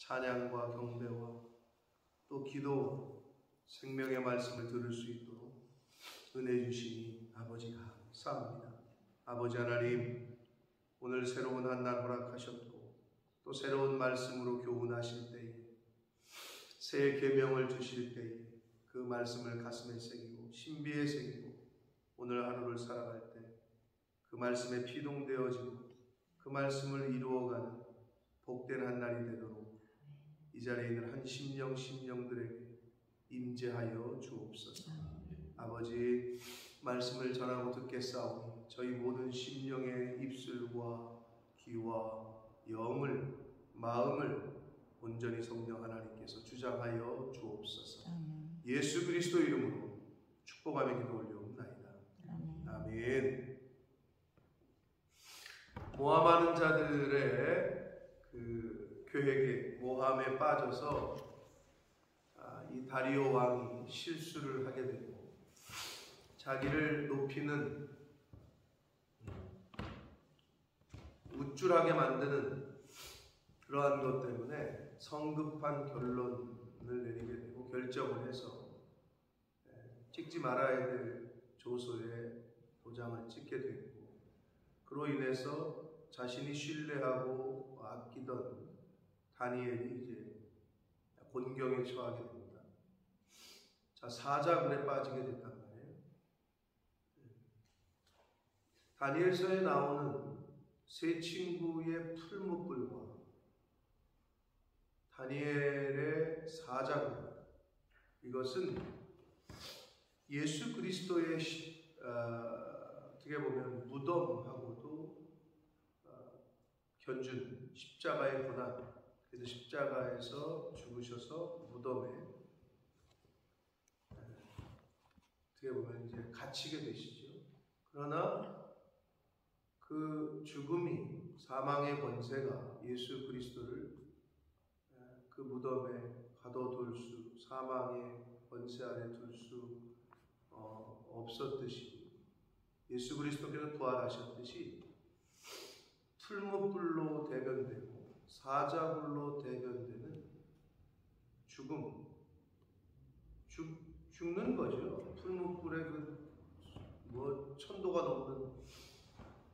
찬양과 경배와 또 기도, 생명의 말씀을 들을 수 있도록 은혜 주시니 아버지 감사합니다. 아버지 하나님, 오늘 새로운 한 날 허락하셨고 또 새로운 말씀으로 교훈하실 때에, 새 계명을 주실 때에 그 말씀을 가슴에 새기고 신비에 새기고 오늘 하루를 살아갈 때 그 말씀에 피동되어지고 그 말씀을 이루어가는 복된 한 날이 되도록 이 자리에 있는 한 심령들에게 임재하여 주옵소서. 아버지, 말씀을 전하고 듣겠사오니 저희 모든 심령의 입술과 귀와 영을, 마음을 온전히 성령 하나님께서 주장하여 주옵소서. 예수 그리스도 이름으로 축복하며 기도 올려옵나이다. 아멘. 모함하는 자들의 그 계획에, 모함에 빠져서 이 다리오 왕이 실수를 하게 되고 자기를 높이는, 우쭐하게 만드는 그러한 것 때문에 성급한 결론을 내리게 되고 결정을 해서 찍지 말아야 될 조소에 도장을 찍게 되고, 그로 인해서 자신이 신뢰하고 아끼던 다니엘이 이제 곤경에 처하게 됩니다. 자, 사자굴에 빠지게 됐단 말이에요. 다니엘서에 나오는 세 친구의 풀무불과 다니엘의 사자굴, 이것은 예수 그리스도의 어떻게 보면 무덤하고도 견준 십자가의 고난, 그래서 십자가에서 죽으셔서 무덤에 어떻게 보면 이제 갇히게 되시죠. 그러나 그 죽음이, 사망의 권세가 예수 그리스도를 그 무덤에 가둬둘 수, 사망의 권세 아래 둘 수 없었듯이, 예수 그리스도께서 부활하셨듯이 풀무불로 대변되고 사자굴로 대변되는 죽는 거죠. 풀무불에 천도가 넘는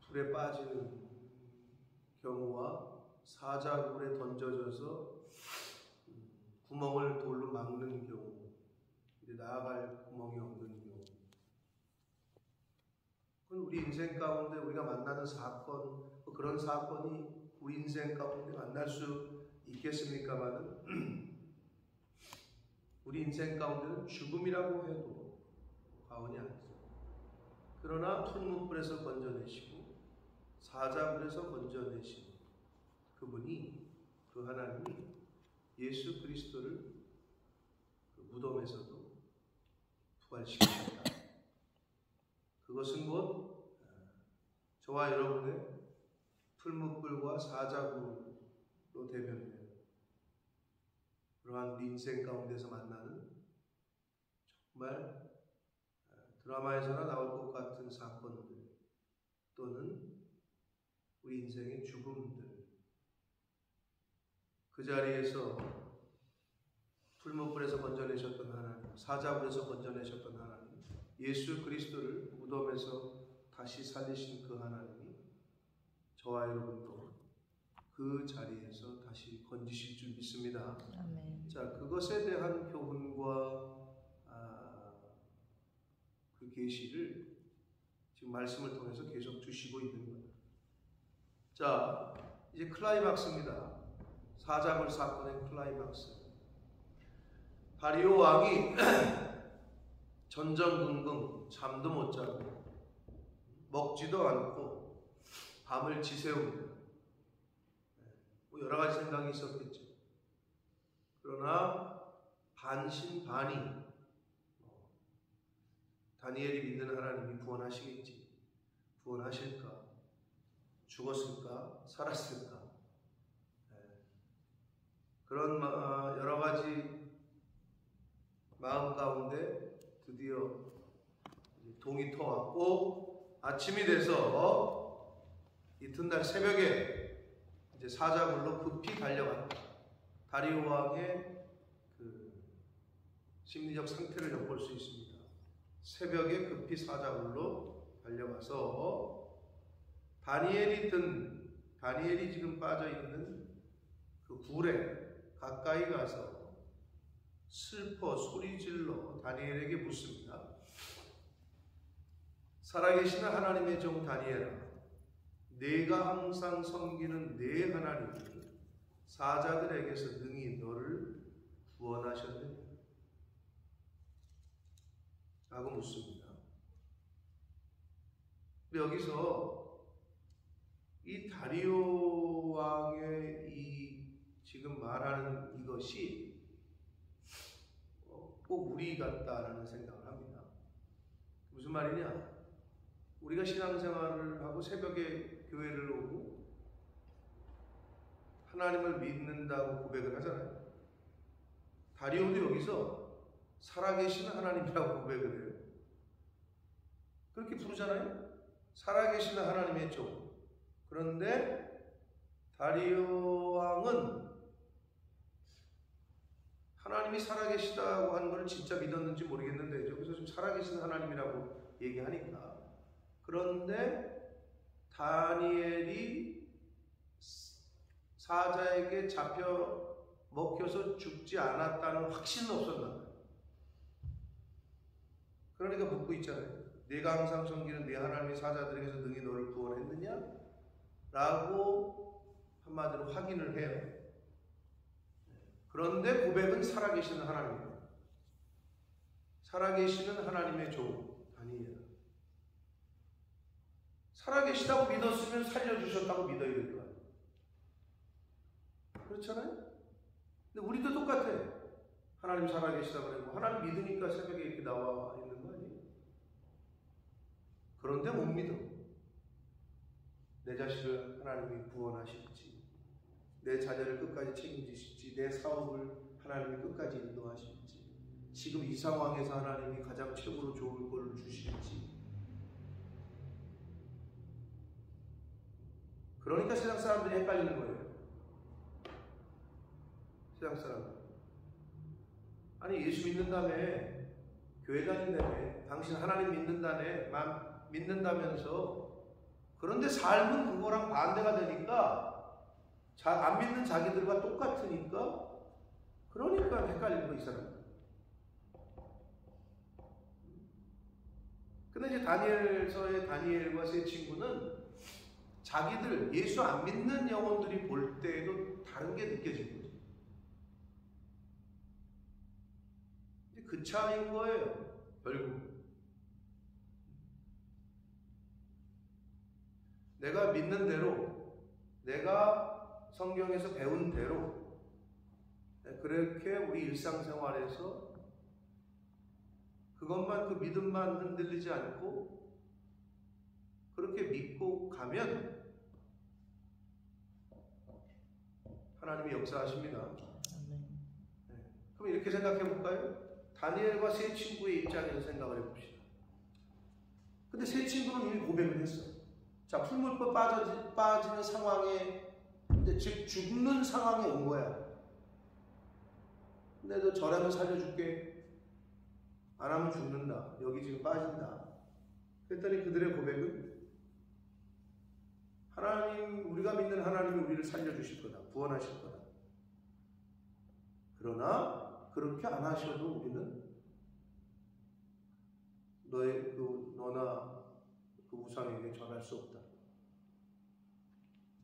불에 빠지는 경우와 사자굴에 던져져서 구멍을 돌로 막는 경우, 이제 나아갈 구멍이 없는 경우, 그건 우리 인생 가운데 우리가 만나는 사건, 그런 사건이 우리 인생 가운데 만날 수 있겠습니까마는 우리 인생 가운데는 죽음이라고 해도 과언이 아니죠. 그러나 풀무불에서 건져내시고 사자굴에서 건져내신 그분이, 그 하나님이 예수 그리스도를 그 무덤에서도 부활시키셨다. 그것은 곧 저와 여러분의 풀무불과 사자굴로 대변된 그러한 인생 가운데서 만나는 정말 드라마에서나 나올 것 같은 사건들, 또는 우리 인생의 죽음들, 그 자리에서 풀무불에서 건져내셨던 하나님, 사자굴에서 건져내셨던 하나님, 예수 그리스도를 무덤에서 다시 살리신 그 하나님이 저와 여러분도 그 자리에서 다시 건지실 줄 믿습니다. 아멘. 자, 그것에 대한 교훈과 그 계시를 지금 말씀을 통해서 계속 주시고 있는 거예요. 자, 이제 클라이막스입니다. 사자굴 사건의 클라이막스. 다리오 왕이 전전긍긍 잠도 못 자고 먹지도 않고 밤을 지새웁니다. 여러 가지 생각이 있었겠죠. 그러나 반신반의, 다니엘이 믿는 하나님이 구원하시겠지, 구원하실까, 죽었을까, 살았을까, 그런 여러 가지 마음 가운데 드디어 동이 터왔고, 아침이 돼서 이튿날 새벽에 이제 사자굴로 급히 달려간다. 다리오 왕의 그 심리적 상태를 엿볼 수 있습니다. 새벽에 급히 사자굴로 달려가서 다니엘이 지금 빠져 있는 그 굴에 가까이 가서 슬퍼 소리질러 다니엘에게 묻습니다. 살아계시는 하나님의 종 다니엘아, 네가 항상 섬기는 네 하나님이 사자들에게서 능히 너를 구원하셨느냐? 라고 묻습니다. 여기서 이 다리오 왕의 이 지금 말하는 이것이 꼭 우리 같다라는 생각을 합니다. 무슨 말이냐? 우리가 신앙생활을 하고 새벽에 교회를 오고 하나님을 믿는다고 고백을 하잖아요. 다리오도 여기서 살아계신 하나님이라고 고백을 해요. 그렇게 부르잖아요. 살아계신 하나님의 종. 그런데 다리오 왕은 하나님이 살아계시다고 하는 걸 진짜 믿었는지 모르겠는데 여기서 좀 살아계신 하나님이라고 얘기하니까. 그런데 다니엘이 사자에게 잡혀 먹혀서 죽지 않았다는 확신은 없었나 봐요. 그러니까 묻고 있잖아요. 네가 항상 섬기는 네 하나님의 사자들에게서 능히 너를 구원했느냐? 라고 한마디로 확인을 해요. 그런데 고백은 살아계시는 하나님입니다. 살아계시는 하나님의 종 다니엘. 살아계시다고 믿었으면 살려주셨다고 믿어야 될 거 아니에요. 그렇잖아요? 근데 우리도 똑같아. 하나님 살아계시다고 그러고 하나님 믿으니까 새벽에 이렇게 나와 있는 거 아니에요? 그런데 못 믿어. 내 자식을 하나님이 구원하실지, 내 자녀를 끝까지 책임지실지, 내 사업을 하나님이 끝까지 인도하실지, 지금 이 상황에서 하나님이 가장 최고로 좋은 걸 주실지. 그러니까 세상 사람들이 헷갈리는 거예요. 세상 사람들. 아니 예수 믿는다며, 교회 다닌다며, 당신 하나님 믿는다면서 그런데 삶은 그거랑 반대가 되니까 안 믿는 자기들과 똑같으니까 그러니까 헷갈리는 거 이 사람. 근데 이제 다니엘서의 다니엘과 세 친구는 자기들 예수 안 믿는 영혼들이 볼 때에도 다른 게 느껴진 거죠. 그 차이인 거예요. 결국 내가 믿는 대로, 내가 성경에서 배운 대로 그렇게 우리 일상생활에서 그것만, 그 믿음만 흔들리지 않고 그렇게 믿고 가면 하나님이 역사하십니다. 네. 그럼 이렇게 생각해 볼까요? 다니엘과 세 친구의 입장에서 생각을 해봅시다. 근데 세 친구는 이미 고백을 했어요. 자, 풀물법 빠지는 상황에, 이제 즉 죽는 상황에 온 거야. 근데 너 저라면 살려줄게. 안 하면 죽는다. 여기 지금 빠진다. 그랬더니 그들의 고백은 하나님, 우리가 믿는 하나님이 우리를 살려주실 거다. 구원하실 거다. 그러나 그렇게 안 하셔도 우리는 너나 그 우상에게 전할 수 없다.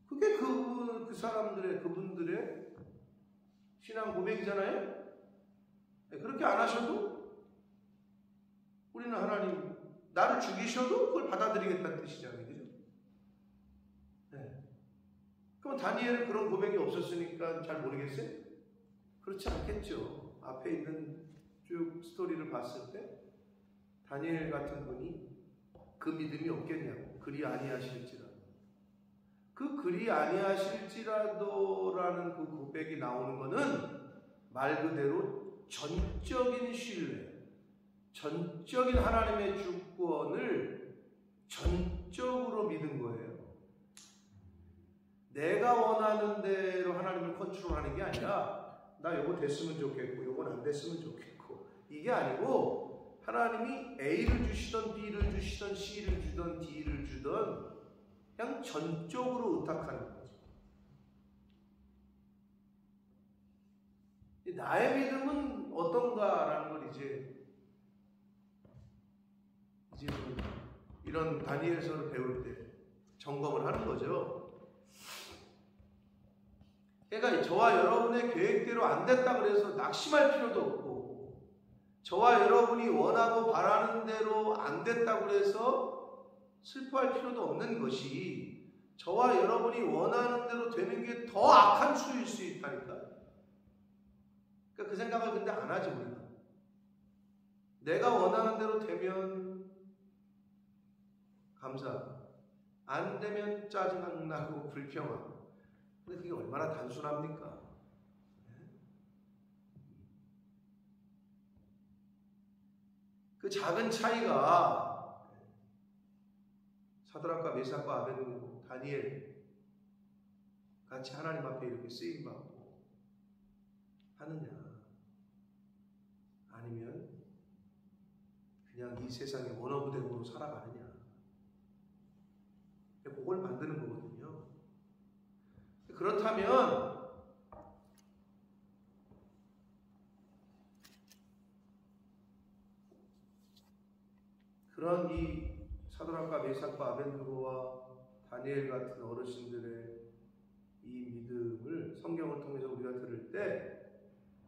그게 그 사람들의, 그분들의 신앙 고백이잖아요? 그렇게 안 하셔도 우리는 하나님, 나를 죽이셔도 그걸 받아들이겠다는 뜻이잖아요. 그죠? 네. 그럼 다니엘은 그런 고백이 없었으니까 잘 모르겠어요? 그렇지 않겠죠. 앞에 있는 쭉 스토리를 봤을 때 다니엘 같은 분이 그 믿음이 없겠냐고. 그리 아니하실지라도. 그 그리 아니하실지라도라는 그 고백이 나오는 거는 말 그대로 전적인 신뢰, 전적인 하나님의 주권을 전적으로 믿은 거예요. 내가 원하는 대로 하나님을 컨트롤하는 게 아니라 나 요거 됐으면 좋겠고 요건 안 됐으면 좋겠고 이게 아니고 하나님이 A를 주시던 B를 주시던 C를 주던 D를 주던 그냥 전적으로 의탁하는 거죠. 나의 믿음은 어떤가라는 걸 이제 이런 다니엘서를 배울 때 점검을 하는 거죠. 그러니까 저와 여러분의 계획대로 안 됐다 그래서 낙심할 필요도 없고, 저와 여러분이 원하고 바라는 대로 안 됐다 그래서 슬퍼할 필요도 없는 것이, 저와 여러분이 원하는 대로 되는 게 더 악한 수일 수 있다니까. 그러니까 그 생각을 근데 안 하지 우리가. 내가 원하는 대로 되면 감사, 안 되면 짜증나고 불평하고. 근데 그게 얼마나 단순합니까? 그 작은 차이가 사드락과 메삭과 아벳느고 다니엘 같이 하나님 앞에 이렇게 쓰임받고 하느냐, 아니면 그냥 이 세상의 원어부대으로 살아가느냐, 그걸 만드는 거거든요. 그렇다면 그런 이 사드락과 메삭과 아벳느고와 다니엘 같은 어르신들의 이 믿음을 성경을 통해서 우리가 들을 때,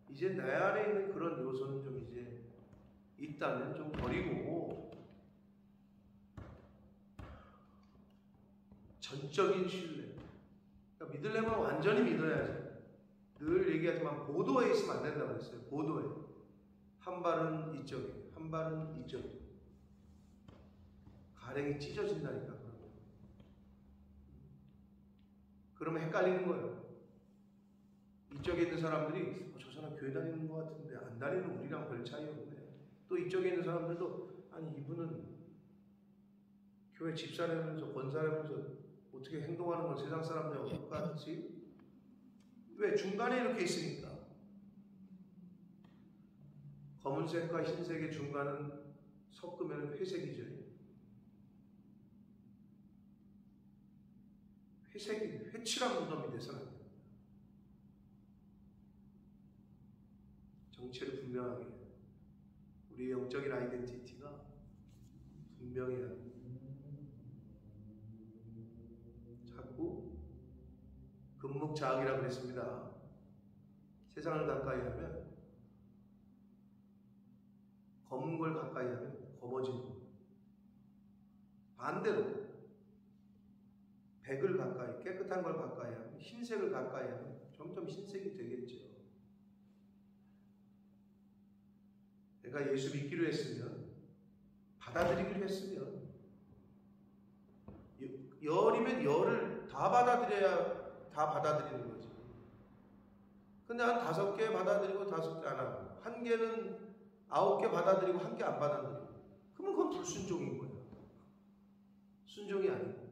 이제 내 안에 있는 그런 요소는 좀 이제 있다면 좀 버리고 전적인 신뢰. 그러니까 믿으려면 완전히 믿어야지. 늘 얘기하지만 보도에 있으면 안 된다고 했어요. 보도에. 한 발은 이쪽에, 한 발은 이쪽에. 가랭이 찢어진다니까. 그러면 헷갈리는 거예요. 이쪽에 있는 사람들이 저 사람 교회 다니는 것 같은데 안 다니는 우리랑 별 차이 없네. 또 이쪽에 있는 사람들도 아니 이분은 교회 집사라면서 권사라면서 어떻게 행동하는 건 세상 사람들하고 똑같지? 왜? 중간에 이렇게 있으니까. 검은색과 흰색의 중간은 섞으면 회색이죠. 회색이 회칠한 무덤이 돼서는 안 됩니다. 정체를 분명하게, 우리의 영적인 아이덴티티가 분명해야 합니다. 자꾸 금묵자학이라고 그랬습니다. 세상을 가까이 하면, 검은 걸 가까이 하면 검어지는 거예요. 반대로 백을 가까이, 깨끗한 걸 가까이 하면, 흰색을 가까이 하면 점점 흰색이 되겠죠. 내가 예수 믿기로 했으면, 받아들이기로 했으면, 열이면 열을 다 받아들여야 다 받아들이는 거지. 근데 한 5개 받아들이고 5개 안 하고, 1개는 9개 받아들이고 1개 안 받아들이고, 그러면 그건 불순종인 거예요. 순종이 아니고.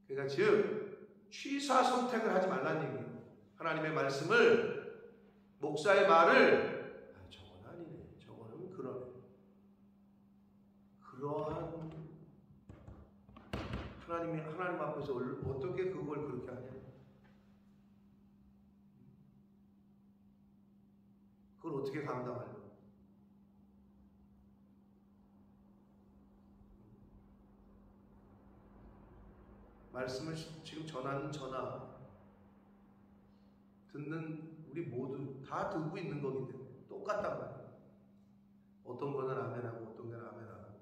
그러니까 즉 취사 선택을 하지 말라는 얘기예요. 하나님의 말씀을, 목사의 말을 저건 아니네, 저거는 그러네, 그러한 하나님 앞에서 어떻게 그걸 그렇게 하냐? 그걸 어떻게 감당하냐? 말씀을 지금 전하는 저나 듣는 우리 모두 다 듣고 있는 거기 때문에 똑같단 말이에요. 어떤 거는 아멘하고 어떤 거는 아멘 안 하고.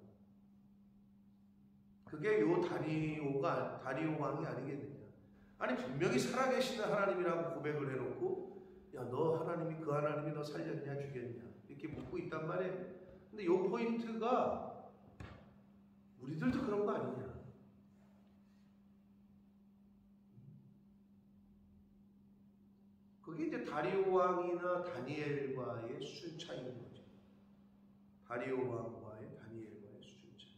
그게 요 다리오 왕이 아니겠느냐. 아니 분명히 살아계시는 하나님이라고 고백을 해놓고, 야 너 하나님이 그 하나님이 너 살렸냐 죽였냐 이렇게 묻고 있단 말이에요. 근데 요 포인트가 우리들도 그런 거 아니냐. 그게 이제 다리오 왕이나 다니엘과의 수준 차이인 거죠. 다리오 왕과의 다니엘과의 수준 차이.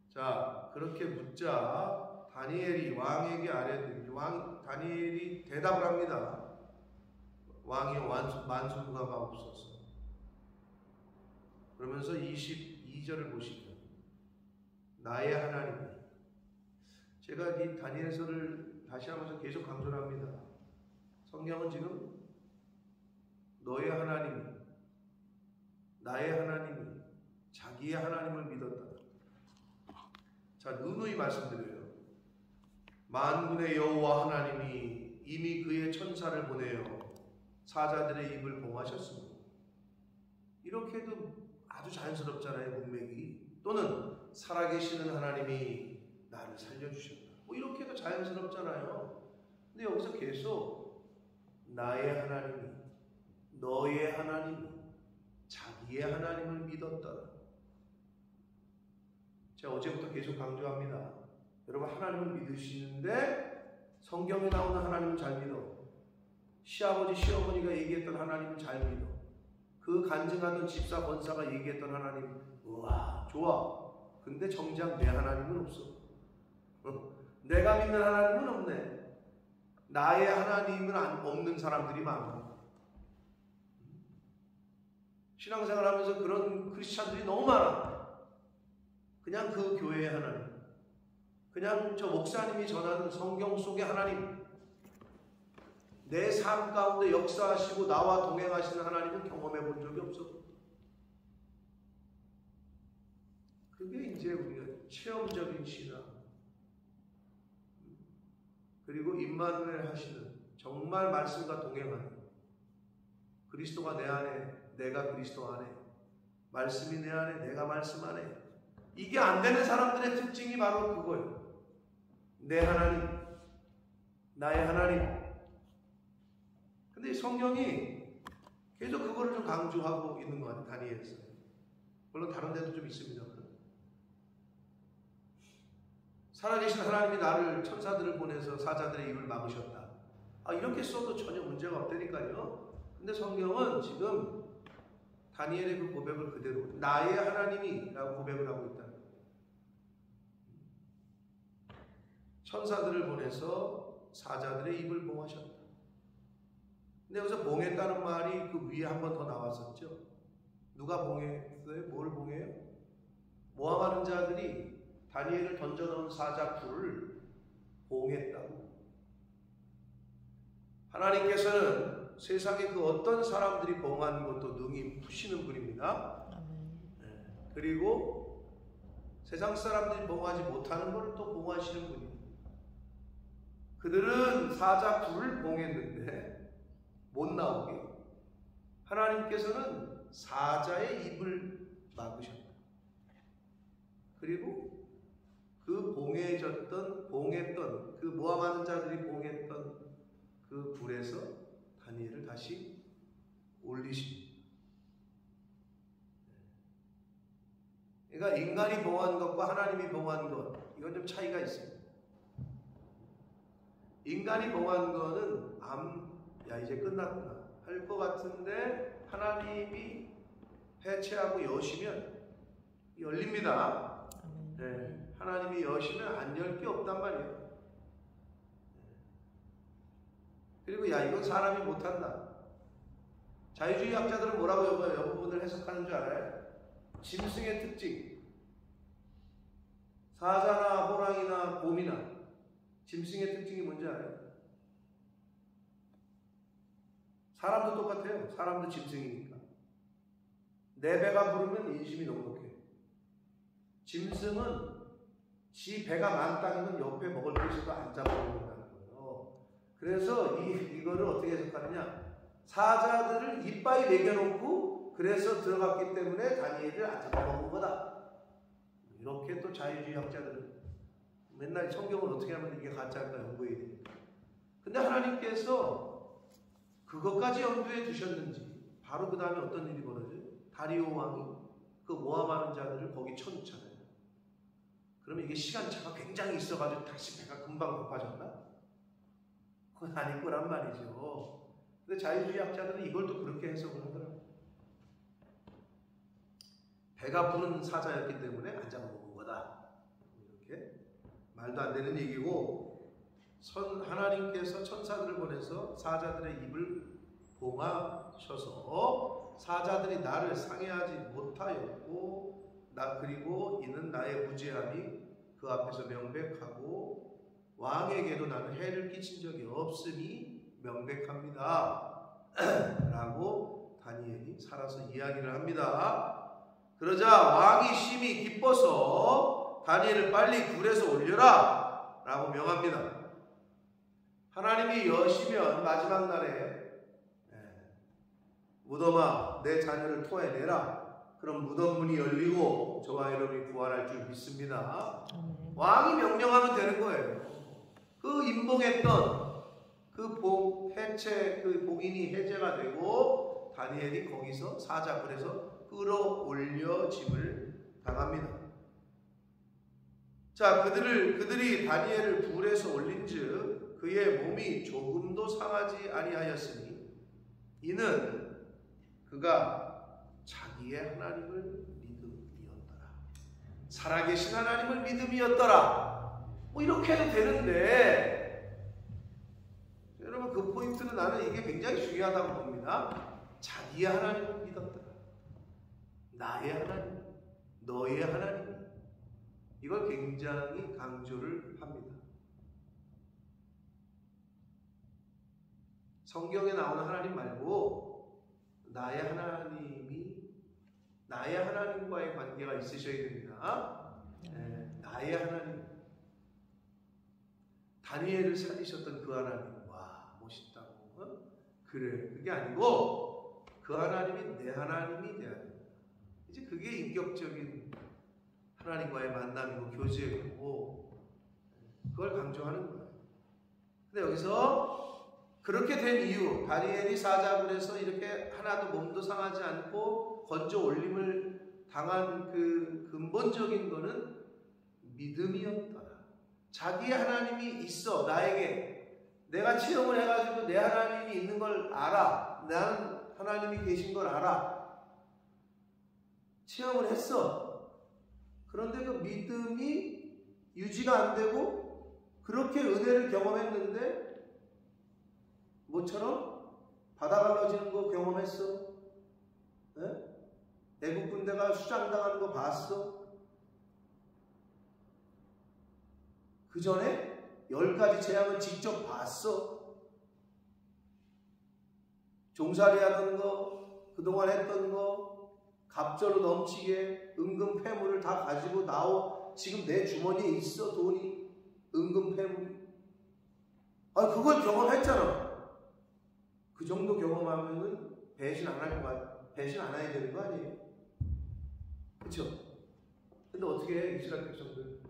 자, 그렇게 묻자 다니엘이 왕에게 아뢰되 다니엘이 대답을 합니다. 왕이여 만수무가가 없어서. 그러면서 22절을 보시면 나의 하나님, 제가 이 다니엘서를 다시 하면서 계속 강조를 합니다. 성경은 지금 너의 하나님이, 나의 하나님이 자기의 하나님을 믿었다. 자, 누누이 말씀드려요. 만군의 여호와 하나님이 이미 그의 천사를 보내어 사자들의 입을 봉하셨습니다. 이렇게도 아주 자연스럽잖아요, 문맥이. 또는 살아계시는 하나님이 나를 살려주셨다. 뭐 이렇게도 자연스럽잖아요. 근데 여기서 계속 나의 하나님이, 너의 하나님이 자기의 하나님을 믿었다. 제가 어제부터 계속 강조합니다. 여러분, 하나님을 믿으시는데 성경에 나오는 하나님은 잘 믿어. 시아버지, 시어머니가 얘기했던 하나님은 잘 믿어. 그 간증하던 집사, 권사가 얘기했던 하나님, 우와, 좋아. 근데 정작 내 하나님은 없어. 내가 믿는 하나님은 없네. 나의 하나님은 없는 사람들이 많아. 신앙생활 하면서 그런 크리스찬들이 너무 많아. 그냥 그 교회의 하나님, 그냥 저 목사님이 전하는 성경 속의 하나님, 내 삶 가운데 역사하시고 나와 동행하시는 하나님은 경험해 본 적이 없어. 그게 이제 우리가 체험적인 신앙, 그리고 임마누엘 하시는 정말 말씀과 동행하는, 그리스도가 내 안에, 내가 그리스도 안에, 말씀이 내 안에, 내가 말씀 안에. 이게 안 되는 사람들의 특징이 바로 그거예요. 내 하나님, 나의 하나님. 근데 성경이 계속 그거를 좀 강조하고 있는 것 같아요. 다니엘서. 물론 다른 데도 좀 있습니다. 살아계신 하나님이 나를, 천사들을 보내서 사자들의 입을 막으셨다. 이렇게 써도 전혀 문제가 없다니까요. 근데 성경은 지금 다니엘의 그 고백을 그대로 나의 하나님이라고 고백을 하고 있다. 천사들을 보내서 사자들의 입을 봉하셨다. 근데 여기서 봉했다는 말이 그 위에 한 번 더 나왔었죠. 누가 봉했어요? 뭘 봉해요? 모함하는 자들이 다니엘을 던져놓은 사자 불을 봉했다고. 하나님께서는 세상에 그 어떤 사람들이 봉한 것도 능히 푸시는 분입니다. 그리고 세상 사람들이 봉하지 못하는 것을 또 봉하시는 분입니다. 그들은 사자 불을 봉했는데 못 나오게 하나님께서는 사자의 입을 막으셨다. 그리고 그 봉했던 그 모함하는 자들이 봉했던 그 불에서 다니엘을 다시 올리십니다. 그러니까 인간이 봉한 것과 하나님이 봉한 것, 이건 좀 차이가 있습니다. 인간이 봉한 거는 야 이제 끝났구나 할 것 같은데 하나님이 해체하고 여시면 열립니다. 네, 하나님이 여시면 안 열 게 없단 말이에요. 그리고 이건 사람이 못한다. 자유주의 학자들은 뭐라고 여러분들 해석하는 줄 알아요? 짐승의 특징, 사자나 호랑이나 곰이나 짐승의 특징이 뭔지 알아요? 사람도 똑같아요. 사람도 짐승이니까. 내 배가 부르면 인심이 넉넉해. 짐승은 지 배가 만땅이면 옆에 먹을 게 있어도 안 잡아먹는다는 거예요. 그래서 이거를 어떻게 해석하느냐? 사자들을 이빨에 매겨놓고 그래서 들어갔기 때문에 다니엘을 안 잡아먹은 거다. 이렇게 또 자유주의 학자들은 맨날 성경을 어떻게 하면 이게 가짜일까 연구해야 되니까. 근데 하나님께서 그것까지 염두에 두셨는지 바로 그 다음에 어떤 일이 벌어져요? 다리오 왕이 그 모함하는 자들을 거기 쳐놓잖아요. 그러면 이게 시간차가 굉장히 있어가지고 다시 배가 금방 고파졌나? 그건 아닐 거란 말이죠. 근데 자유주의 학자들은 이걸 또 그렇게 해석을 하더라고요. 배가 부른 사자였기 때문에 안 잡아먹은 거다. 이렇게 말도 안 되는 얘기고, 하나님께서 천사들을 보내서 사자들의 입을 봉하셔서 사자들이 나를 상해하지 못하였고, 그리고 이는 나의 무죄함이 그 앞에서 명백하고 왕에게도 나는 해를 끼친 적이 없음이 명백합니다. 라고 다니엘이 살아서 이야기를 합니다. 그러자 왕이 심히 기뻐서 다니엘을 빨리 굴에서 올려라 라고 명합니다. 하나님이 여시면 마지막 날에 무덤아 내 자녀를 토해내라. 그럼 무덤 문이 열리고 저와 여러분이 부활할 줄 믿습니다. 왕이 명령하면 되는 거예요. 그 임봉했던 그 봉인이 해제가 되고 다니엘이 거기서 사자굴에서 끌어올려짐을 당합니다. 자, 그들이 다니엘을 불에서 올린즉 그의 몸이 조금도 상하지 아니하였으니 이는 그가 자기의 하나님을 믿음이었더라. 살아계신 하나님을 믿음이었더라. 뭐 이렇게 해도 되는데, 여러분 그 포인트는 나는 이게 굉장히 중요하다고 봅니다. 자기의 하나님을 믿었더라. 나의 하나님, 너의 하나님. 이걸 굉장히 강조를 합니다. 성경에 나오는 하나님 말고 나의 하나님과의 관계가 있으셔야 됩니다. 나의 하나님. 다니엘을 살리셨던 그 하나님. 와, 멋있다고. 그래, 그게 아니고 그 하나님이 내 하나님이 돼야 됩니다. 이제 그게 인격적인 하나님과의 만남이고 교제고, 그걸 강조하는 거예요. 근데 여기서 그렇게 된 이유, 다니엘이 사자굴에서 이렇게 하나도 몸도 상하지 않고 건져 올림을 당한 그 근본적인 거는 믿음이었더라. 자기의 하나님이 있어. 나에게 내가 체험을 해가지고 내 하나님이 있는 걸 알아. 나는 하나님이 계신 걸 알아. 체험을 했어. 그런데 그 믿음이 유지가 안 되고 그렇게 은혜를 경험했는데, 뭐처럼 바다 갈라지는 거 경험했어? 애국 군대가 수장당하는 거 봤어? 그 전에 10가지 재앙을 직접 봤어? 종살이 하던 거, 그동안 했던 거, 갑절로 넘치게 은금 패물을 다 가지고 지금 내 주머니에 있어, 돈이. 은금 패물이. 그걸 경험했잖아. 그 정도 경험하면은 배신 안 해야 되는 거 아니에요? 그쵸? 근데 어떻게 해, 이스라엘 백성들?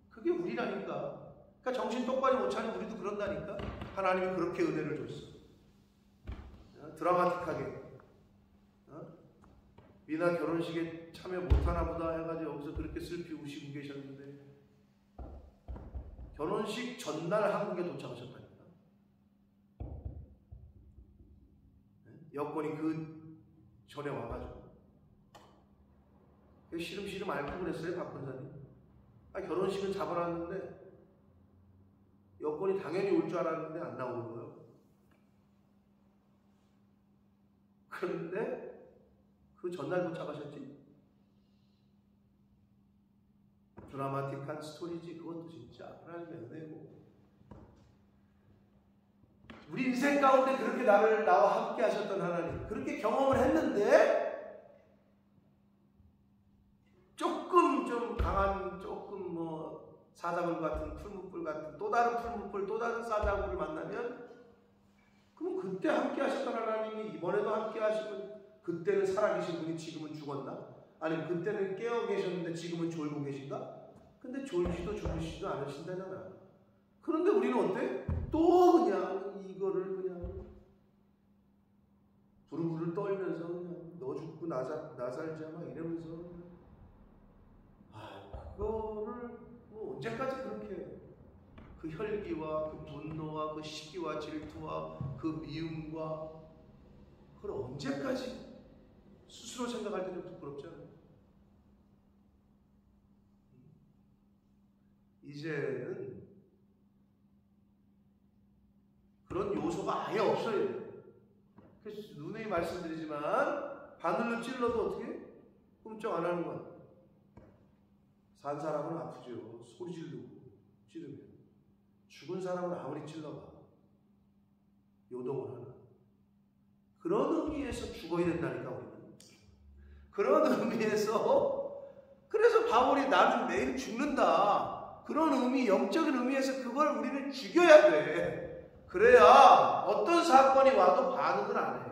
그게 우리라니까. 그러니까 정신 똑바로 못 차린 우리도 그런다니까. 하나님이 그렇게 은혜를 줬어. 드라마틱하게. 미나 결혼식에 참여 못하나 보다 해가지고 여기서 그렇게 슬피 우시고 계셨는데, 결혼식 전날 한국에 도착하셨다니까. 여권이 그 전에 와가지고 시름시름 앓고 그랬어요, 박 권사님. 결혼식은 잡아놨는데 여권이 당연히 올 줄 알았는데 안 나오는 거예요. 그런데 그 전날 도착하셨지? 드라마틱한 스토리지. 그것도 진짜 하나님의 은혜고. 우리 인생 가운데 그렇게 나와 함께 하셨던 하나님, 그렇게 경험을 했는데 조금 좀 강한, 조금 사자굴 같은, 풀무불 같은, 또 다른 풀무불, 또 다른 사자굴을 만나면, 그럼 그때 함께 하셨던 하나님이 이번에도 함께 하시면, 그때는 살아계신 분이 지금은 죽었나? 아니면 그때는 깨어 계셨는데 지금은 졸고 계신가? 근데 졸지도 주무시지도 않으신다잖아. 그런데 우리는 어때? 또 그냥 이거를 그냥 부르부르 떨면서 그냥 너 죽고 나 살자 막 이러면서, 그거를 언제까지 그렇게 그 혈기와 그 분노와 그 시기와 질투와 그 미움과, 그걸 언제까지 스스로 생각할 때 좀 부끄럽잖아요. 이제는 그런 요소가 아예 없어요. 그래서 누누이 말씀드리지만 바늘로 찔러도 어떻게? 꿈쩍 안 하는 거야. 산 사람은 아프죠. 소리 지르고 찌르면. 죽은 사람은 아무리 찔러봐 요동을 하나. 그런 의미에서 죽어야 된다니까 우리는. 그런 의미에서 그래서 바울이 나는 매일 죽는다. 그런 의미, 영적인 의미에서 그걸 우리는 죽여야 돼. 그래야 어떤 사건이 와도 반응을 안 해.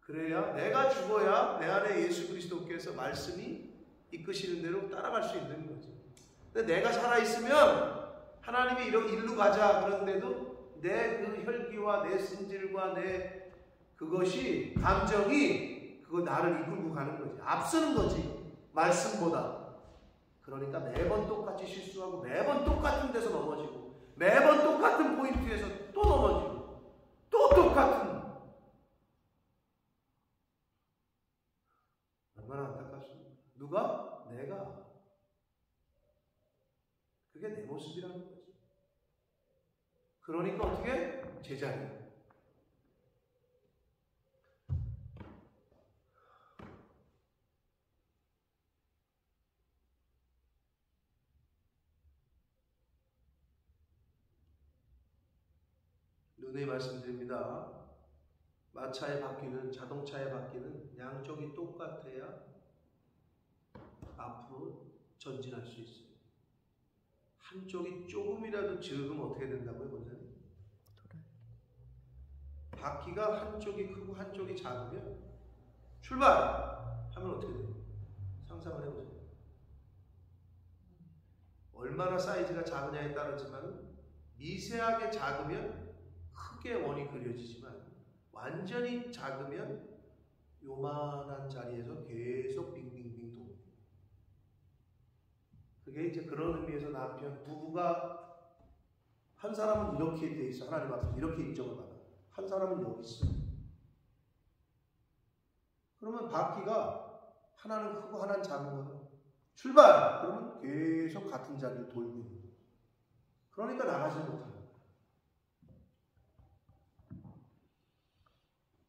그래야 내가 죽어야 내 안에 예수 그리스도께서 말씀이 이끄시는 대로 따라갈 수 있는 거죠. 근데 내가 살아있으면 하나님이 이렇게 일로 가자 그런데도 내 그 혈기와 내 승질과 내 그것이 감정이 그거 나를 이끌고 가는 거지. 앞서는 거지. 말씀보다. 그러니까 매번 똑같이 실수하고 매번 똑같은 데서 넘어지고 매번 똑같은 포인트에서 또 넘어지고 또 똑같은. 얼마나 안타깝습니까? 누가? 내가. 그게 내 모습이라는 거지. 그러니까 어떻게? 제자리. 누누이 말씀드립니다. 마차의 바퀴는, 자동차의 바퀴는 양쪽이 똑같아야 앞으로 전진할 수 있어요. 한쪽이 조금이라도 적으면 어떻게 된다고요, 원장님? 바퀴가 한쪽이 크고 한쪽이 작으면 출발! 하면 어떻게 돼요? 상상을 해보세요. 얼마나 사이즈가 작으냐에 따르지만 미세하게 작으면 크게 원이 그려지지만 완전히 작으면 요만한 자리에서 계속 빙빙빙 돕니다. 그게 이제 그런 의미에서 남편, 부부가 한 사람은 이렇게 돼 있어. 하나님 앞에서 이렇게 인정을 받아. 한 사람은 여기 있어. 그러면 바퀴가 하나는 크고 하나는 작은 거야. 출발! 그러면 계속 같은 자리를 돌고 있는 거야. 그러니까 나가지 못하는 거야.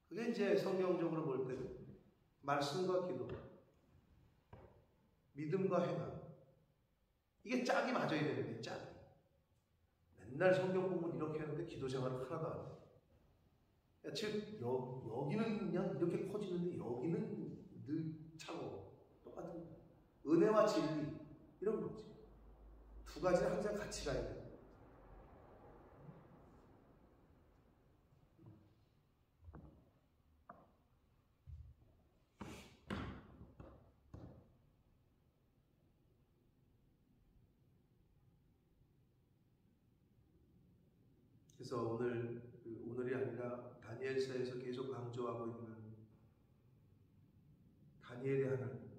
그게 이제 성경적으로 볼 때는 말씀과 기도, 믿음과 행함. 이게 짝이 맞아야 되는 거예요, 짝이. 맨날 성경 공부는 이렇게 하는데 기도 생활은 하나도 안 해. 즉, 여기는 그냥 이렇게 커지는데 여기는 늘 차고 똑같은 거예요. 은혜와 진리, 이런 거지. 두 가지는 항상 같이 가야 돼요. 그래서 오늘이 아니라 다니엘서에서 계속 강조하고 있는 다니엘의 하나님,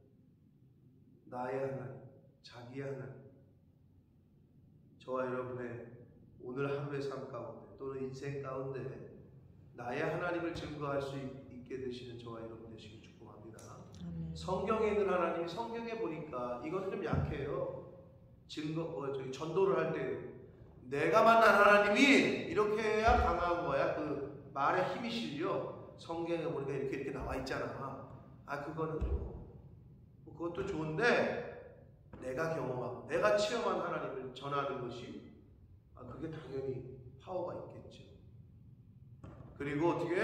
나의 하나님, 자기의 하나님, 저와 여러분의 오늘 하루의 삶 가운데 또는 인생 가운데 나의 하나님을 증거할 수 있게 되시는 저와 여러분 되시길 축복합니다. 성경에 있는 하나님, 성경에 보니까 이거는 좀 약해요. 전도를 할 때 내가 만난 하나님이 이렇게 해야 강한 거야. 그 말에 힘이 실려. 성경에 보니까 이렇게 나와 있잖아. 그거는 그것도 좋은데 내가 경험하고 내가 체험한 하나님을 전하는 것이 그게 당연히 파워가 있겠죠. 그리고 어떻게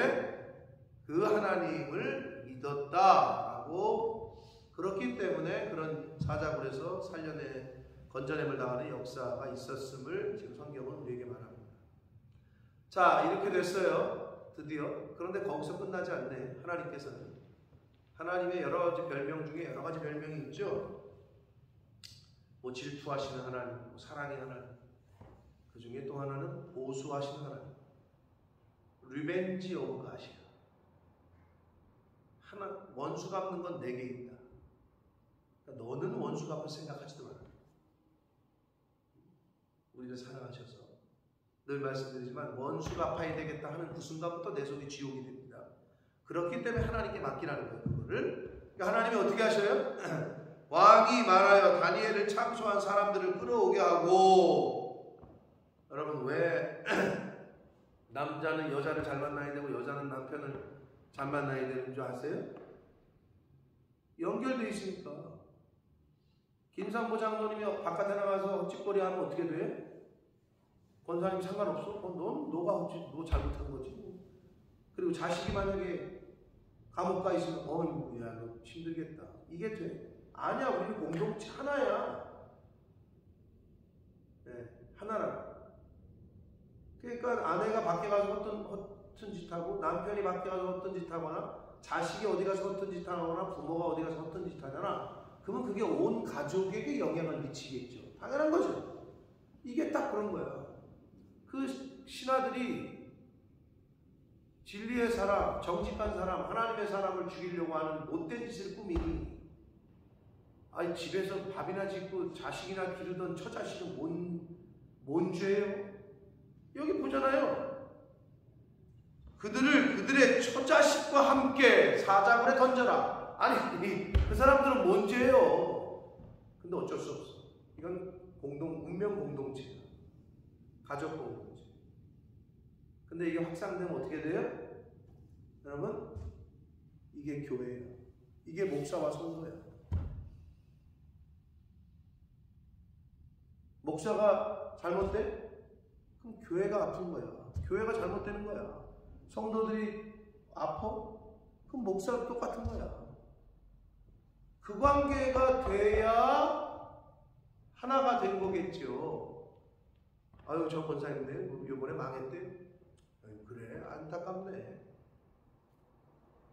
그 하나님을 믿었다라고 그렇기 때문에 그런 사자굴에서 건져냄을 당하는 역사가 있었음을 지금 성경은 우리에게 말합니다. 자, 이렇게 됐어요. 드디어. 그런데 거기서 끝나지 않네. 하나님께서는. 하나님의 여러 가지 별명 중에 여러 가지 별명이 있죠. 뭐 질투하시는 하나님, 뭐 사랑의 하나님. 그 중에 또 하나는 보수하시는 하나님. 리벤지 오브 갓이야. 원수 갚는 건 내게 있다. 그러니까 너는 원수 갚을 생각하지도 마라. 우리를 사랑하셔서 늘 말씀드리지만 원수 갚아야 되겠다 하는 그 순간부터 내 속이 지옥이 됩니다. 그렇기 때문에 하나님께 맡기라는 거예요. 그거를. 그러니까 하나님이 어떻게 하셔요? 왕이 말하여 다니엘을 참소한 사람들을 끌어오게 하고, 여러분 왜 남자는 여자를 잘 만나야 되고 여자는 남편을 잘 만나야 되는 줄 아세요? 연결되어 있으니까. 김삼보 장로님이 바깥에 나가서 헛짓거리 하면 어떻게 돼? 권사님 상관없어? 너가 너 잘못한 거지. 그리고 자식이 만약에 감옥 가 있으면 야 너 힘들겠다. 이게 돼? 아니야. 우리는 공동체 하나야. 네, 하나라. 그러니까 아내가 밖에 가서 허튼 짓 하고 남편이 밖에 가서 허튼 짓 하거나 자식이 어디 가서 허튼 짓 하거나 부모가 어디 가서 허튼 짓 하잖아. 그러면 그게 온 가족에게 영향을 미치겠죠. 당연한 거죠. 이게 딱 그런 거야. 그 신하들이 진리의 사람, 정직한 사람, 하나님의 사람을 죽이려고 하는 못된 짓을 꾸미니, 아니 집에서 밥이나 짓고 자식이나 기르던 처자식은 뭔 죄예요? 여기 보잖아요. 그들의 처자식과 함께 사자굴에 던져라. 아니 그 사람들은 뭔 죄예요? 근데 어쩔 수 없어. 이건 운명 공동체야. 가족 공동체. 근데 이게 확산되면 어떻게 돼요? 여러분, 이게 교회예요. 이게 목사와 성도야. 목사가 잘못돼? 그럼 교회가 아픈 거야. 교회가 잘못되는 거야. 성도들이 아파? 그럼 목사도 똑같은 거야. 그 관계가 돼야 하나가 된 거겠죠. 아유, 저 권사님네 이번에 망했대. 아유, 그래, 안타깝네.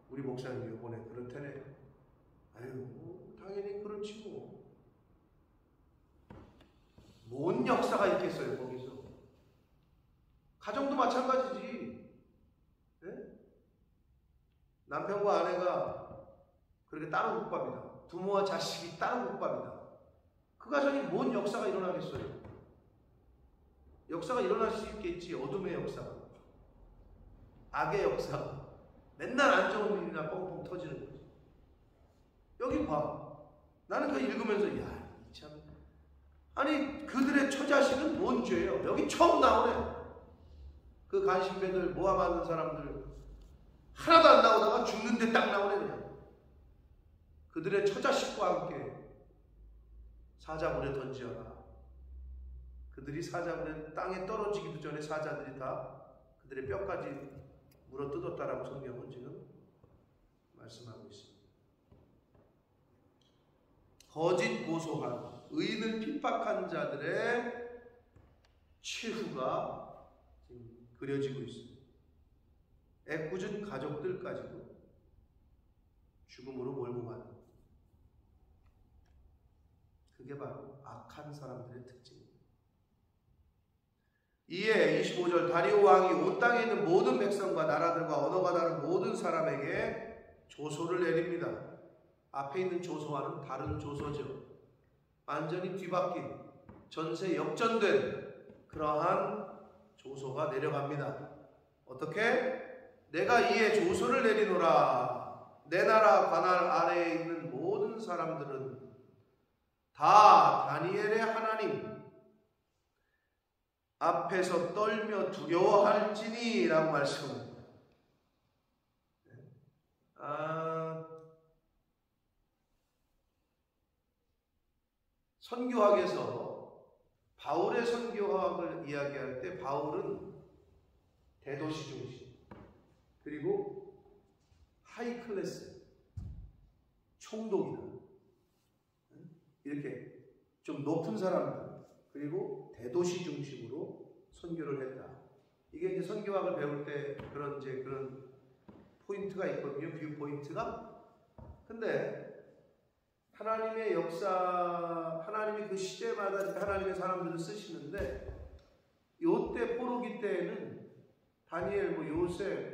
우리 목사님 이번에 그렇다네. 아유, 당연히 그렇지 뭐. 뭔 역사가 있겠어요 거기서. 가정도 마찬가지지. 네? 남편과 아내가 그렇게 따로 국밥이다. 부모와 자식이 따로 국밥이다. 그 가정이 뭔 역사가 일어나겠어요? 역사가 일어날 수 있겠지. 어둠의 역사, 악의 역사. 맨날 안 좋은 일이나 뻥뻥 터지는 거지. 여기 봐. 나는 그거 읽으면서 야, 참. 아니 그들의 처자식은 뭔 죄예요? 여기 처음 나오네. 그 간신배들 모함하는 사람들 하나도 안 나오다가 죽는데 딱 나오네 그냥. 그들의 처자식과 함께 사자굴에 던지어라. 그들이 사자굴에 땅에 떨어지기도 전에 사자들이 다 그들의 뼈까지 물어 뜯었다라고 성경은 지금 말씀하고 있습니다. 거짓 고소한 의인을 핍박한 자들의 최후가 지금 그려지고 있습니다. 애꿎은 가족들까지도 죽음으로 몰고 가는, 그게 바로 악한 사람들의 특징입니다. 이에 25절 다리오 왕이 온 땅에 있는 모든 백성과 나라들과 언어가 다른 모든 사람에게 조소를 내립니다. 앞에 있는 조소와는 다른 조소죠. 완전히 뒤바뀐, 전세 역전된 그러한 조소가 내려갑니다. 어떻게? 내가 이에 조소를 내리노라. 내 나라 관할 아래에 있는 모든 사람들은 다 다니엘의 하나님 앞에서 떨며 두려워할지니 라고 말씀합니다. 선교학에서 바울의 선교학을 이야기할 때 바울은 대도시 중심, 그리고 하이 클래스, 총독이나 이렇게 좀 높은 사람들, 그리고 대도시 중심으로 선교를 했다. 이게 이제 선교학을 배울 때 그런 포인트가 있거든요. 뷰 포인트가. 근데 하나님의 역사, 하나님이 그 시대마다 하나님의 사람들을 쓰시는데, 요때 포로기 때에는 다니엘, 요셉,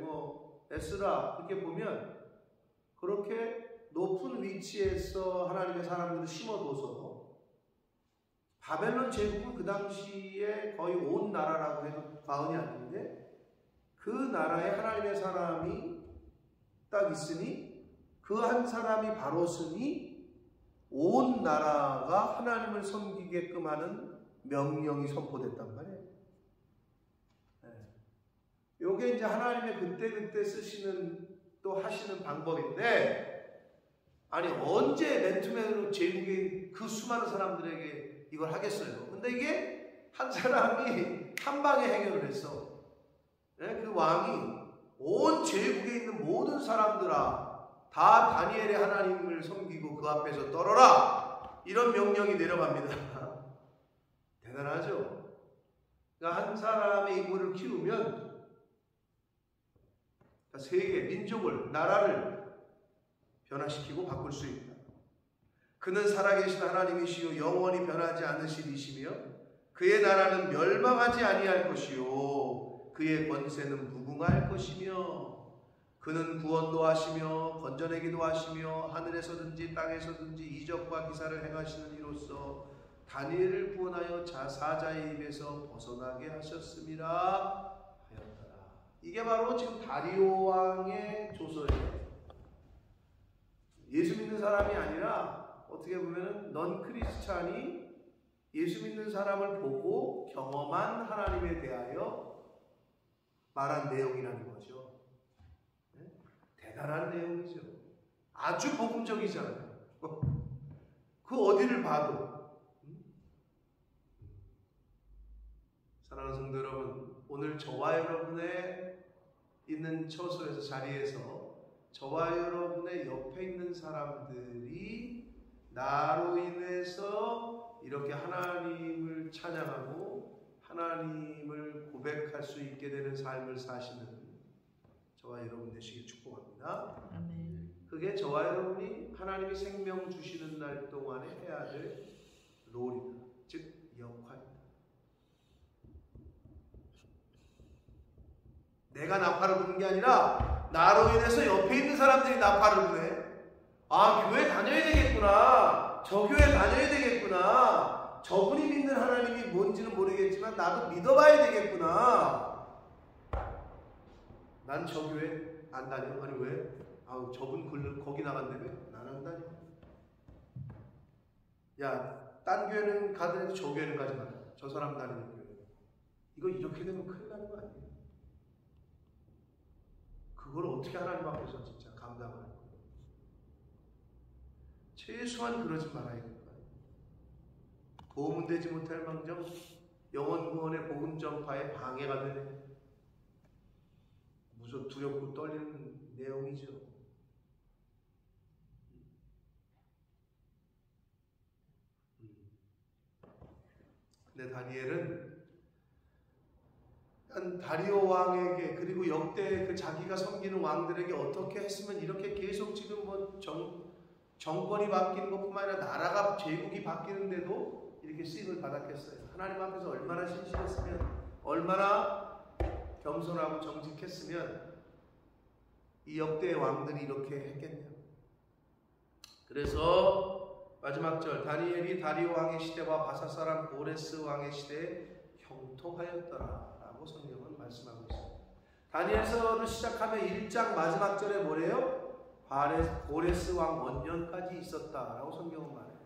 에스라 이렇게 보면 그렇게 높은 위치에서 하나님의 사람들을 심어둬서 바벨론 제국은 그 당시에 거의 온 나라라고 해도 과언이 아닌데, 그 나라에 하나님의 사람이 딱 있으니 그 한 사람이 바로 쓰니 온 나라가 하나님을 섬기게끔 하는 명령이 선포됐단 말이에요. 요게 이제 하나님의 그때그때 쓰시는 또 하시는 방법인데, 아니 언제 맨투맨으로 제국의 그 수많은 사람들에게 이걸 하겠어요? 근데 이게 한 사람이 한 방에 해결을 했어. 그 왕이 온 제국에 있는 모든 사람들아 다 다니엘의 하나님을 섬기고 그 앞에서 떨어라, 이런 명령이 내려갑니다. 대단하죠? 그러니까 한 사람의 인물을 키우면 세계, 민족을, 나라를 변화시키고 바꿀 수 있다. 그는 살아계신 하나님이시요 영원히 변하지 않으시리시며 그의 나라는 멸망하지 아니할 것이요 그의 권세는 무궁할 것이며 그는 구원도 하시며 건져내기도 하시며 하늘에서든지 땅에서든지 이적과 기사를 행하시는 이로써 다니엘을 구원하여 사자의 입에서 벗어나게 하셨음이라 하였더라. 이게 바로 지금 다리오 왕의 조서예요. 예수 믿는 사람이 아니라 어떻게 보면 넌 크리스찬이 예수 믿는 사람을 보고 경험한 하나님에 대하여 말한 내용이라는 거죠. 대단한 내용이죠. 아주 복음적이잖아요. 그 어디를 봐도. 사랑하는 성도 여러분, 오늘 저와 여러분의 있는 처소에서, 자리에서 저와 여러분의 옆에 있는 사람들이 나로 인해서 이렇게 하나님을 찬양하고 하나님을 고백할 수 있게 되는 삶을 사시는 저와 여러분 되시길 축복합니다. 아멘. 그게 저와 여러분이 하나님이 생명 주시는 날 동안에 해야 될 롤이다. 즉 역할이다. 내가 나팔을 부는 게 아니라 나로 인해서 옆에 있는 사람들이 나팔을 부네. 아, 교회 다녀야 되겠구나. 저 교회 다녀야 되겠구나. 저분이 믿는 하나님이 뭔지는 모르겠지만 나도 믿어봐야 되겠구나. 난 저 교회 안 다녀. 아니 왜? 아, 저분 거기 나간다며? 나는 안 다녀. 야, 딴 교회는 가더라도 저 교회는 가지 마라. 저 사람 다니는 교회. 이거 이렇게 되면 큰일 나는 거 아니에요? 그걸 어떻게 하나님 앞에서 진짜 감당할 거예요? 최소한 그러지 말아야겠다. 도움은 되지 못할 망정 영혼 구원의 복음 전파에 방해가 되네. 무슨 두렵고 떨리는 내용이죠. 근데 다니엘은 다리오 왕에게, 그리고 역대 그 자기가 섬기는 왕들에게 어떻게 했으면 이렇게 계속 지금 뭐 정권이 바뀌는 것뿐만 아니라 나라가, 제국이 바뀌는데도 이렇게 쓰임을 받았겠어요. 하나님 앞에서 얼마나 신실했으면, 얼마나 겸손하고 정직했으면 이 역대의 왕들이 이렇게 했겠냐. 그래서 마지막 절, 다니엘이 다리오 왕의 시대와 바사 사람 고레스 왕의 시대에 형통하였더라 라고 성경은 말씀하고 있습니다. 다니엘서를 시작하면 1장 마지막 절에 뭐래요? 고레스 왕 원년까지 있었다라고 성경은 말해요.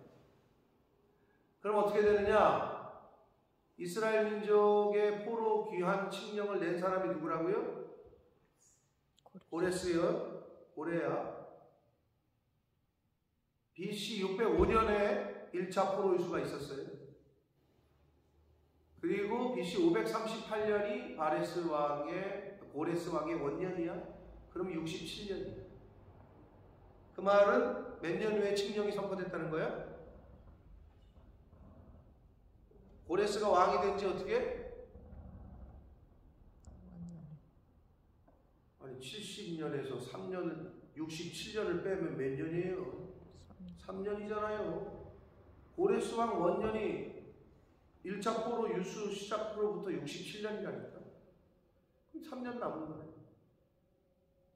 그럼 어떻게 되느냐? 이스라엘 민족의 포로 귀환 칙령을 낸 사람이 누구라고요? 고레스요. 고레야. BC 605년에 1차 포로 유수가 있었어요. 그리고 BC 538년이 고레스 왕의 원년이야. 그럼 67년이야. 그 말은 몇 년 후에 칙령이 선포됐다는 거야? 고레스가 왕이 된 지 어떻게? 아니 70년에서 3년, 67년을 빼면 몇 년이에요? 3년이잖아요. 고레스 왕 원년이 1차 포로 유수 시작으로부터 67년이라니까. 3년 남은 거예요.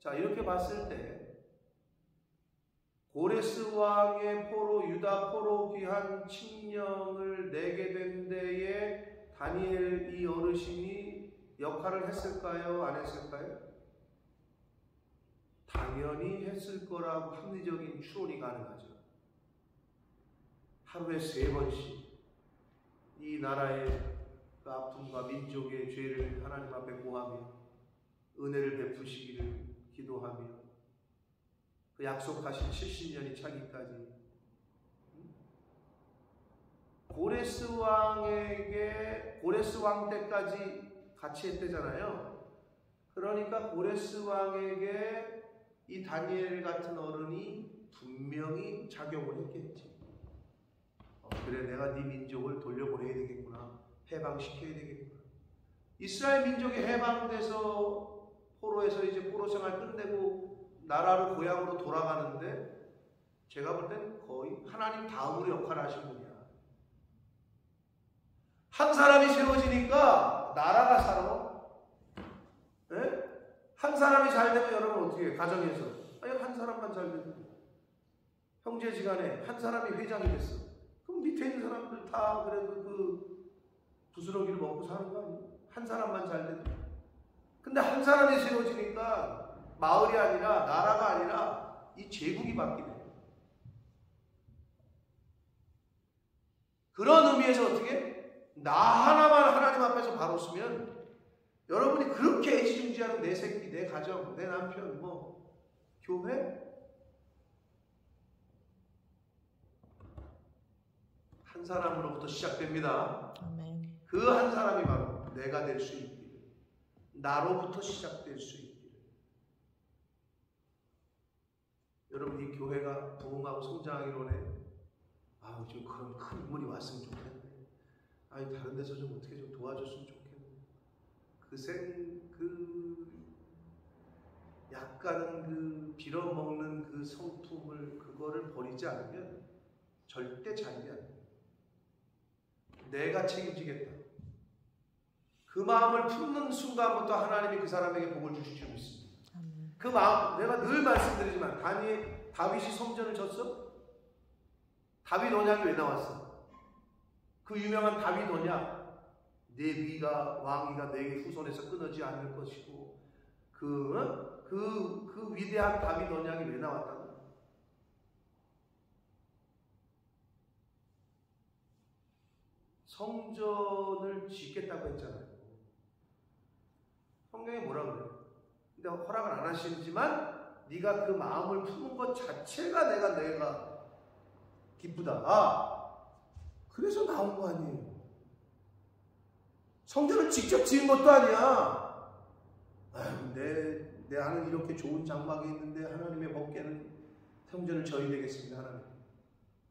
자, 이렇게 봤을 때 고레스 왕의 포로, 유다 포로 귀환 칙령을 내게 된 데에 다니엘 이 어르신이 역할을 했을까요? 안 했을까요? 당연히 했을 거라고 합리적인 추론이 가능하죠. 하루에 3번씩 이 나라의 그 아픔과 민족의 죄를 하나님 앞에 구하며 은혜를 베푸시기를 기도하며 그 약속하신 70년이 차기까지 고레스 왕 때까지 같이 했대잖아요. 그러니까 고레스 왕에게 이 다니엘 같은 어른이 분명히 작용을 했겠지. 그래, 내가 네 민족을 돌려보내야 되겠구나. 해방시켜야 되겠구나. 이스라엘 민족이 해방돼서 포로에서 이제 포로 생활 끝내고 나라로 고향으로 돌아가는데 제가 볼 땐 거의 하나님 다음으로 역할을 하신 분이야. 한 사람이 세워지니까 나라가 살아. 네? 한 사람이 잘 되면 여러분 어떻게 해요? 가정에서 아니, 한 사람만 잘 되면 형제지간에 한 사람이 회장이 됐어. 그럼 밑에 있는 사람들 다 그래도 그 부스러기를 먹고 사는 거 아니에요? 한 사람만 잘 되면. 근데 한 사람이 세워지니까 마을이 아니라 나라가 아니라 이 제국이 바뀌네. 그런 의미에서 어떻게? 나 하나만 하나님 앞에서 바로 서면 여러분이 그렇게 애지중지하는 내 새끼, 내 가정, 내 남편, 교회? 한 사람으로부터 시작됩니다. 아멘. 그 한 사람이 바로 내가 될 수 있기를, 나로부터 시작될 수 있기를. 여러분 이 교회가 부흥하고 성장하기를 원해요. 좀 그런 큰 인물이 왔으면 좋겠네. 다른 데서 좀 어떻게 좀 도와줬으면 좋겠네. 약간은 그 빌어먹는 그 성품을 그거를 버리지 않으면 절대 자유가 안 돼. 내가 책임지겠다. 그 마음을 품는 순간부터 하나님이 그 사람에게 복을 주실 줄 믿습니다. 그 마음, 내가 늘 말씀드리지만 다윗이 성전을 졌어? 다윗 언약이 왜 나왔어? 그 유명한 다윗 언약, 내 위가 왕위가 내 후손에서 끊어지지 않을 것이고 그 위대한 다윗 언약이 왜 나왔다고? 성전을 짓겠다고 했잖아요. 성경에 뭐라 그래요? 근데 허락을 안 하시지만 네가 그 마음을 품은 것 자체가 내가 기쁘다. 그래서 나온 거 아니에요. 성전을 직접 지은 것도 아니야. 내 안은 이렇게 좋은 장막이 있는데 하나님의 법궤는 성전을 져야 되겠습니다. 하나님.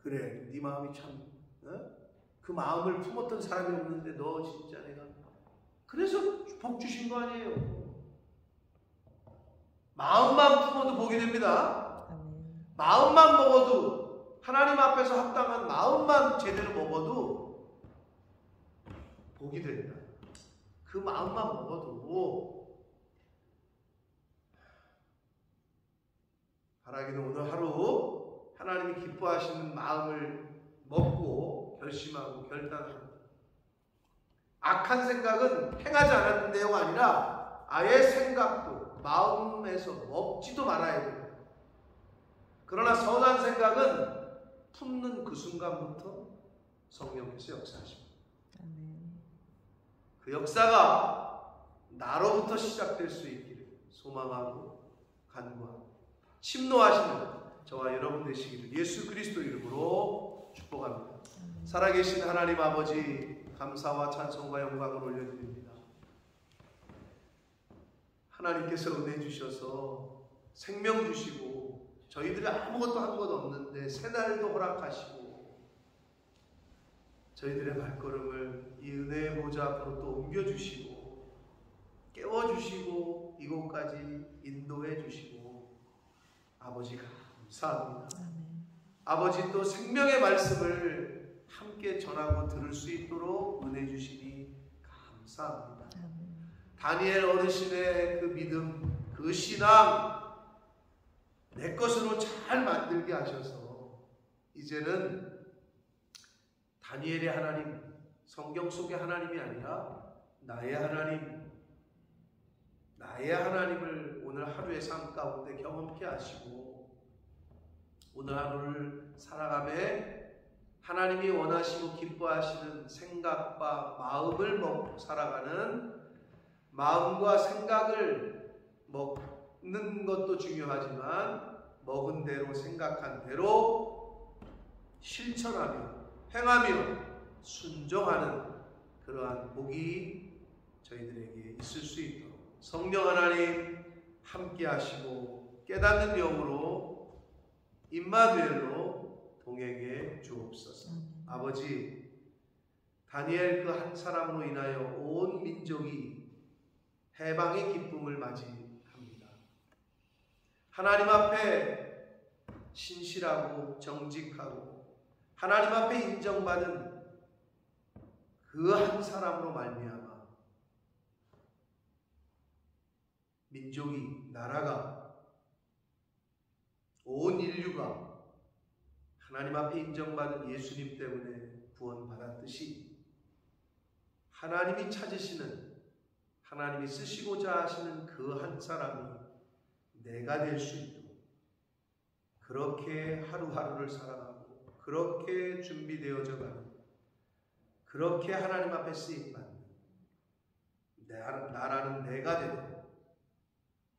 그래, 네 마음이 참 그 마음을 품었던 사람이 없는데 너 진짜 내가 그래서 복 주신 거 아니에요. 마음만 품어도 복이 됩니다. 마음만 먹어도 하나님 앞에서 합당한 마음만 제대로 먹어도 복이 됩니다. 그 마음만 먹어도. 바라기는 오늘 하루 하나님이 기뻐하시는 마음을 먹고 결심하고 결단합니다. 악한 생각은 행하지 않았는데요가 아니라 아예 생각도 마음에서 먹지도 말아야 돼요. 그러나 선한 생각은 품는 그 순간부터 성령께서 역사하십니다. 그 역사가 나로부터 시작될 수 있기를 소망하고 간구하고 침노하시는 저와 여러분 되시기를 예수 그리스도 이름으로 축복합니다. 살아계신 하나님 아버지, 감사와 찬송과 영광을 올려드립니다. 하나님께서 은혜 주셔서 생명 주시고 저희들이 아무것도 한 것 없는데 새날도 허락하시고 저희들의 발걸음을 이 은혜의 보좌 앞으로 또 옮겨주시고 깨워주시고 이곳까지 인도해 주시고 아버지 감사합니다. 아버지 또 생명의 말씀을 함께 전하고 들을 수 있도록 은혜 주시니 감사합니다. 다니엘 어르신의 그 믿음, 그 신앙 내 것으로 잘 만들게 하셔서 이제는 다니엘의 하나님, 성경 속의 하나님이 아니라 나의 하나님을 오늘 하루의 삶 가운데 경험케 하시고 오늘 하루를 살아가며 하나님이 원하시고 기뻐하시는 생각과 마음을 먹고 살아가는 마음과 생각을 먹는 것도 중요하지만 먹은 대로 생각한 대로 실천하며 행하며 순종하는 그러한 복이 저희들에게 있을 수 있도록 성령 하나님 함께 하시고 깨닫는 영으로 임마누엘로 동행해 주옵소서. 아버지, 다니엘 그 한 사람으로 인하여 온 민족이 해방의 기쁨을 맞이합니다. 하나님 앞에 신실하고 정직하고 하나님 앞에 인정받은 그 한 사람으로 말미암아 민족이, 나라가, 온 인류가 하나님 앞에 인정받은 예수님 때문에 구원받았듯이 하나님이 찾으시는, 하나님이 쓰시고자 하시는 그 한 사람이 내가 될 수 있도록 그렇게 하루하루를 살아가고 그렇게 준비되어져 가는, 그렇게 하나님 앞에 쓰임받는 나라는 내가 되고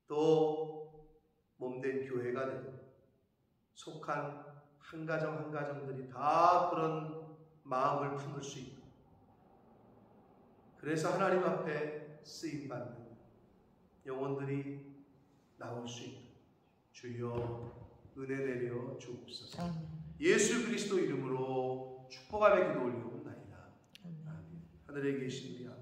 또 몸된 교회가 되고 속한 한 가정 한 가정들이 다 그런 마음을 품을 수 있고 그래서 하나님 앞에 쓰임받는 영혼들이 나올 수 있도록 주여 은혜 내려 주옵소서. 예수 그리스도 이름으로 축복하며 기도 올리옵나이다. 아멘. 하늘에 계신 우리 아버지,